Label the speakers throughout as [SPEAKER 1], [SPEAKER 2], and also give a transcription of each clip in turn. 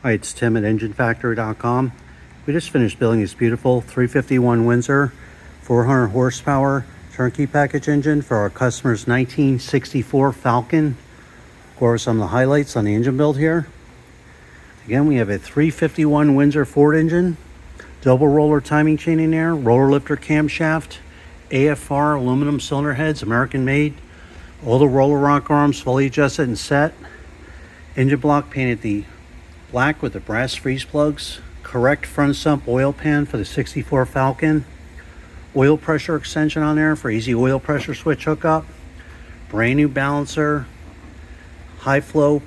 [SPEAKER 1] Hi, it's Tim at enginefactory.com. We just finished building this beautiful 351 Windsor 400 horsepower turnkey package engine for our customer's 1964 Falcon. Go over some of the highlights on the engine build here. Again, we have a 351 Windsor Ford engine, double roller timing chain in there, roller lifter camshaft, AFR aluminum cylinder heads, American made, all the roller rock arms fully adjusted and set. Engine block painted the black with the brass freeze plugs, correct front sump oil pan for the 64 Falcon, oil pressure extension on there for easy oil pressure switch hookup, brand new balancer, high flow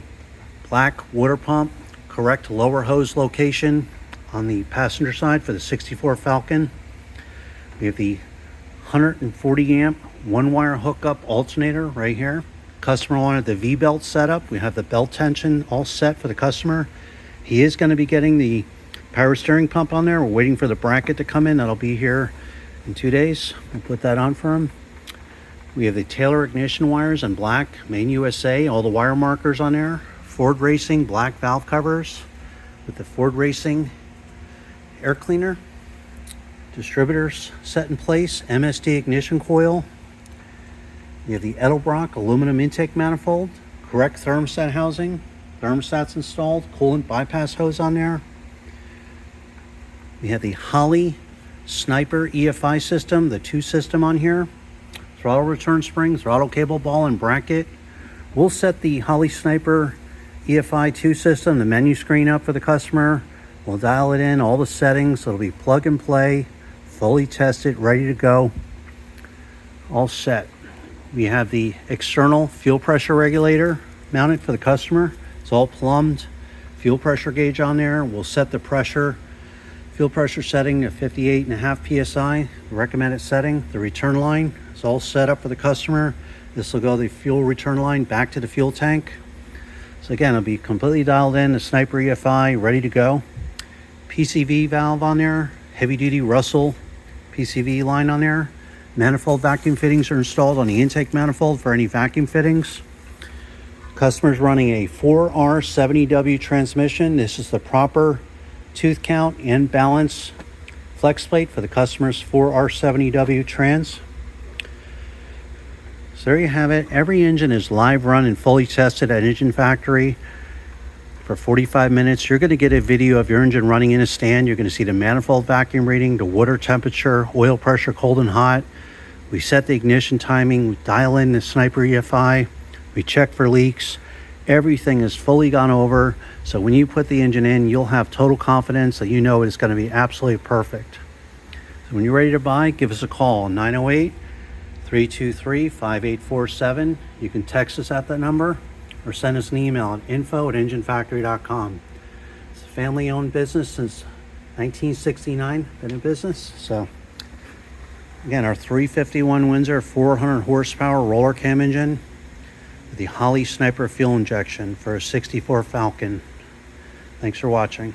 [SPEAKER 1] black water pump, correct lower hose location on the passenger side for the 64 Falcon. We have the 140 amp one wire hookup alternator right here. Customer wanted the V-belt setup. We have the belt tension all set for the customer. He is going to be getting the power steering pump on there. We're waiting for the bracket to come in. That'll be here in 2 days. We'll put that on for him. We have the Taylor ignition wires in black, Main USA, all the wire markers on there. Ford Racing black valve covers with the Ford Racing air cleaner. Distributors set in place, MSD ignition coil. We have the Edelbrock aluminum intake manifold, correct thermostat housing, thermostats installed, coolant bypass hose on there. We have the Holley Sniper Efi system, the 2 system on here. Throttle return spring, throttle cable ball and bracket. We'll set the Holley Sniper Efi 2 system, the menu screen up for the customer. We'll dial it in, all the settings. It'll be plug and play, fully tested, ready to go, all set. We have the external fuel pressure regulator mounted for the customer. It's all plumbed, fuel pressure gauge on there. We'll set the fuel pressure setting to 58.5 psi, the recommended setting. The return line is all set up for the customer. This will go the fuel return line back to the fuel tank. So again, it'll be completely dialed in, the Sniper EFI ready to go. PCV valve on there, heavy duty Russell PCV line on there. Manifold vacuum fittings are installed on the intake manifold for any vacuum fittings. Customer's running a 4R70W transmission. This is the proper tooth count and balance flex plate for the customer's 4R70W trans. So there you have it. Every engine is live run and fully tested at Engine Factory for 45 minutes. You're going to get a video of your engine running in a stand. You're going to see the manifold vacuum reading, the water temperature, oil pressure, cold and hot. We set the ignition timing, we dial in the Sniper EFI, we check for leaks. Everything is fully gone over. So when you put the engine in, you'll have total confidence that you know it's going to be absolutely perfect. So when you're ready to buy, give us a call, 908-323-5847. You can text us at that number or send us an email at info@enginefactory.com. It's a family-owned business since 1969, been in business. So again, our 351 Windsor 400 horsepower Rollercam engine with the Holley Sniper fuel injection for a 64 Falcon. Thanks for watching.